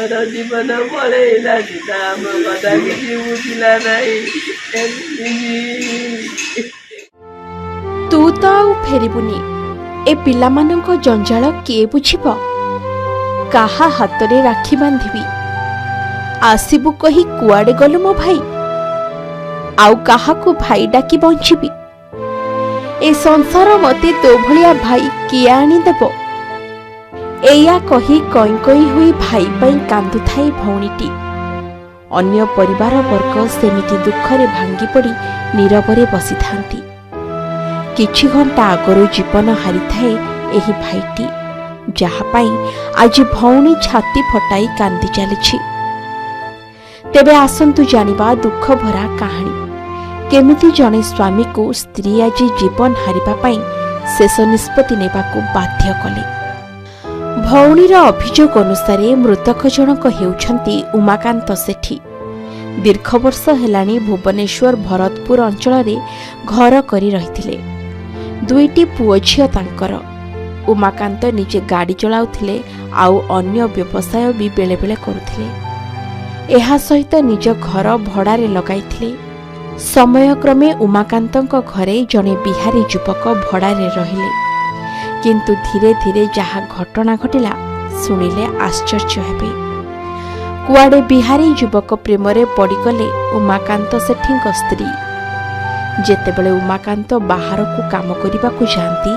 जीवन पलैला सीता आम कथा किसी बुझिला नहीं तू तो आउ फेरिबुनी ए पिलामानंक जंजाल किए बुझिब काहा हातरे राखी बांधिबी आसिबु कही कुआडे गलु मो भाई आउ काहाकू भाई डाकी बंचिबी ए संसार मते तो भलिया भाई किए आनी देबो एया कही कई कई हुई भाई पाई कांदु थाई भौणीटी अन्य परिवार वर्ग सेमिति दुखरे भांगी पड़ी नीरवरे बसी थांती किछि घंटा आगरो जीवन हारी थाए एही भाईटी जहा पाई आज भौणी छाती फटाई कांदी चलीछि तेबे आसंतु जानिबा दुख भरा कहानी केमिति जने स्वामी को स्त्री आज जीवन हारिबा पाई शेष निष्पत्ति नेबाकू बाध्य कले भौणीर अभियोग अनुसार मृतक जनक हेउछंती उमाकांत सेठी दीर्घ वर्ष हेलाणी भुवनेश्वर भरतपुर अंचल घर करी रहिथिले दुईटी पुओ झियो तांकर उमाकांत निजे गाड़ी चलाउथिले आउ अन्य व्यवसाय भी बेले बेले करुथिले एहा सहित निज घर भड़ारे लगाइथिले समयक्रमे उमाकांतଙ୍କ घरे जणे बिहारी युवक भड़ारे रहिले किंतु धीरे धीरे जहा घटना घटिला शुणिले आश्चर्य हेबे कुआडे बिहारी युवक प्रेमरे पड़गले उमाकांत सेठीଙ୍କ स्त्री जेतेबेले उमाकांत बाहर को काम करने को जाती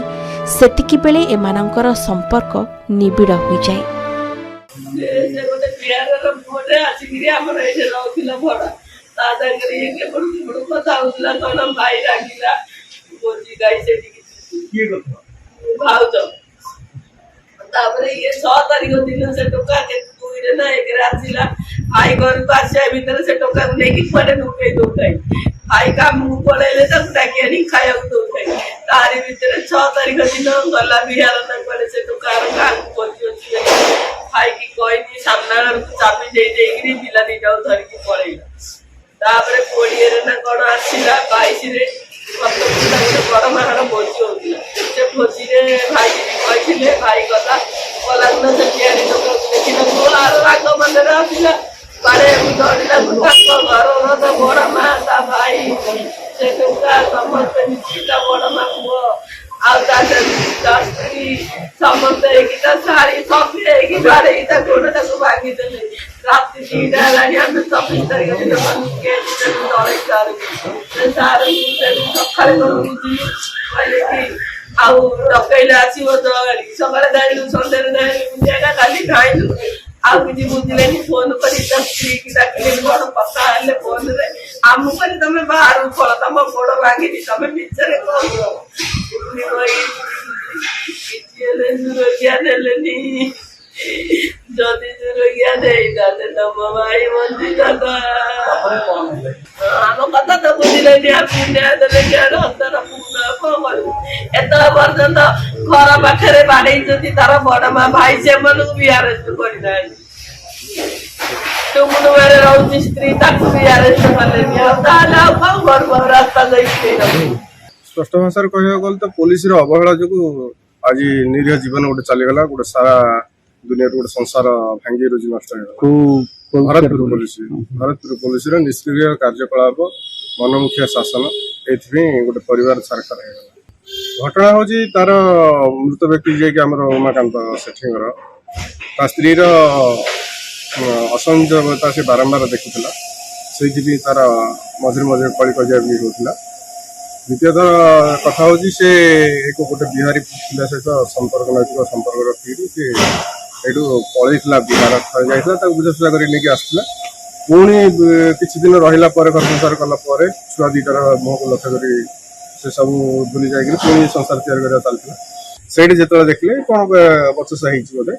सेतिकी बेले एमानंकर संपर्क निबिड़ हो जाए ये 6 तारीख दिन से टोका के दुईरे ना एक आसिला भाई घर को आसे भीतर से टोका लेके पड़े नुके दोताई भाई काम पड़ेले तक डाकियानी खाया दोताई तारी भीतर 6 तारीख दिन गला बिहार ना पड़े से टोका का पहुंची अछि भाई की कोई नहीं सामना चाबी दे देगिरी पिला दे जाओ धर की पड़ेला तापरे कोड़िए रे ना कोन आसिला 22 रे बड़ माहर भोजी होतिला से भोजी रे भाई कहिथिले भाई गला गला से कियानी टोका देखिना गोला राग मंदिर आसिला पारे उधरला गुटा घर र बड़ माता भाई से टोका समस्त निश्चित बड़ मा को आउ दास्त्री समस्त एकिता सारी सब एकी बारे इता कोनटा को भागी देले रात्रि 2टा लानी हम 24 तारिख दिन के दौड़े चार से सारे सखाले करूची पहले की आउ डकैला आसीबो तो गाड़ी सकाळे दाइलु संदेर दाइलु जेगा खाली खाइलु आउ किछि बुझिलेनी फोन करी दस्त्री की डाकले बड़ पता हले फोन रे आमु पर तमे बाहर पळ तम बड़ भागी तमे पिछरे को किछले सुरक्षा देलेनी जदी सुरक्षा देइदाते तम भाई मंदी दादा हम कथा तो बुझिलेनी आपनि देले केर अंतर पूर्ण कोमल एत पर्यंत घर पाखरे बाडै जति तार बड़ मा भाई से मनु भी अरेस्ट करि दाइ तुम मेरे रहउची स्त्री ताकू भी अरेस्ट करलेनी ताला घर रास्ता गई स्पष्ट भाषा कह गल तो पुलिस अवहेला जो आज निरीह जीवन गोटे चलीगला गोटे सारा दुनिया गोटे संसार भांगी रोज नष्ट भरतपुर पुलिस निष्क्रिय कार्यकलाप मनमुखिया शासन ये गोटे परिवार सारकार घटना हूँ तार मृत व्यक्ति जी आम उमाकांत सेठी स्त्री असंजता से बारंबार देखुला से तार मझे मझे कली कजिया भी होता द्वितीयतः कथा हूँ से एक गोटे बिहारी पिला सहित संपर्क नैतिक संपर्क रखी सी यू पलैला बिहार जाता बुझासुझा कर आसला पुणी किसी दिन रहा घर संसार कलापर छुआ दुईटार मुह को लक्ष्य कर से सब भूली जाए पुणी संसार तैयार चलता से जो देखले कौन बचसा बोधे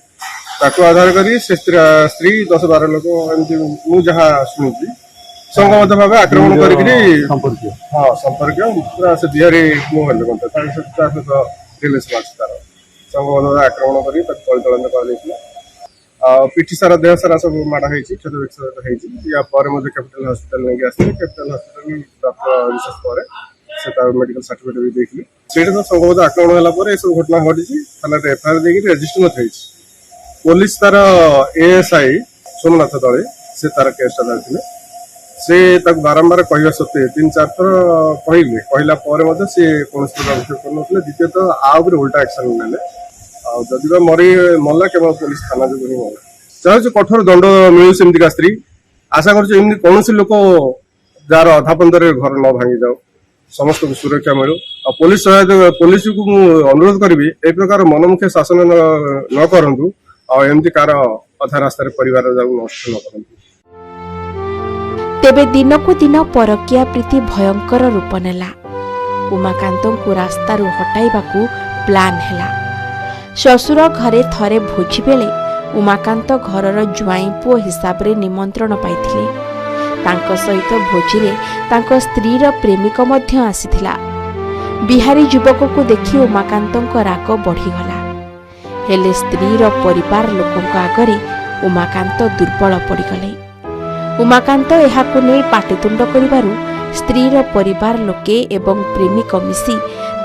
ताको आधार कर स्त्री 10-12 लोक एमती मुझे शुणुची संगबद्ध भाव आक्रमण कर हाँ संपर्क पूरा से बिहारी मुहल सहित रिलेसन अच्छी तार संगबद्ध आक्रमण कर परिचालन कर पिठी सारा देह सारा सब माड़ हो क्षत विक्षत या कैपिटल हॉस्पिटल नहीं आसते कैपिटल हॉस्पिटल प्राप्त रिसर्च पर से मेडिकल सर्टिफिकेट भी देखिए से संगबद्ध आक्रमण है सब घटना घटी थाना एफआईआर देखिए रेजिस्टर पुलिस तार एएसआई सोमनाथ दले से तार केसटा धरथिले से ताक बारंबार कहवा सत्वे 3-4 थर कहला पर मध्य से कौन अभियोग कर द्वितीयतः आउे उल्टा एक्शन नेले जदि मरी मरला केवल पुलिस थाना जो ही मरला चाहे कठोर दंड मिलू सेमतिका स्त्री आशा कर कौन लोक जार अधा पंदर घर न भांगी जाओ समस्त को सुरक्षा मिलू और पुलिस सहायता पुलिस को अनुरोध करी ए प्रकार मनमुखी शासन न करंतु और एमती कार अधा रास्तार परिवार जाऊ नष्ट न करंतु। तेबे दिनकू दिन परकिया प्रीति भयंकर रूप नेला। उमाकांत को रास्तारू हटाइबाकू प्लान हेला। शशुर घरे थरे भोजी बेले उमाकांत घरर ज्वाई पुओ हिसाब रे निमंत्रण पाइथिले। तांको सहित भोजी रे तांको स्त्रीर प्रेमिक मध्य आसीथिला। बिहारी युवक को देखि उमाकांतक राग बढ़ीगला। हेले स्त्रीर परिवार लोकंक आगरे उमाकांत दुर्बल पड़गले। उमाकांत एहाकु नै पाटितुंड करिबारु स्त्रीर परिवार लोके एवं प्रेमिक मिसी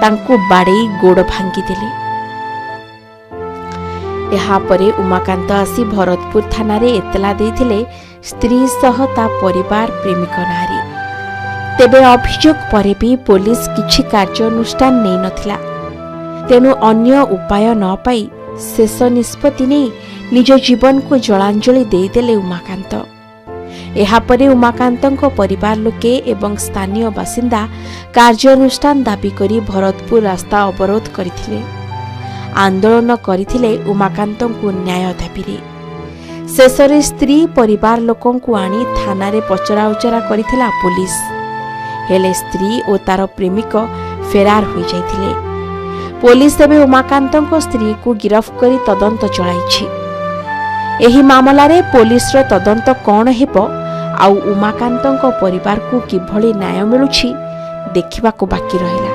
तांकु बाड़ेई गोड़ भांगी देले। एहा परे उमाकांत आसी भरतपुर थाना रे एतला देथिले स्त्री सह ता परिवार प्रेमिक नारी। तेबे अभियोग परे भी पुलिस किछि कार्यानुष्ठान नै नथिला। तेनु अन्य उपाय न पाई शेष निष्पत्ति नै निज जीवन को जलांजलि देदेले उमाकांत। एहापरे उमाकांतଙ୍କ परिवार लोके एवं स्थानीय बासिंदा कार्यानुष्ठान दाबी करी भरतपुर रास्ता अवरोध करथिले। आंदोलन करथिले उमाकांतଙ୍କୁ न्याय दाबीरे। शेषरे स्त्री परिवार लोकंकु आनी थाना रे पचरा उचरा करथिला पुलिस। हेले स्त्री और तार प्रेमिक फेरार हो जाइथिले। पुलिस एबे उमाकांतଙ୍କ स्त्री को गिरफ्त करी तदंत चलाइछि। एही मामला रे पुलिस रो तदंत कोन हेबो आउ उमाकांतଙ୍କ परिवार को किभଳି न्याय मिलुछि देखिबाको बाकी रहिला।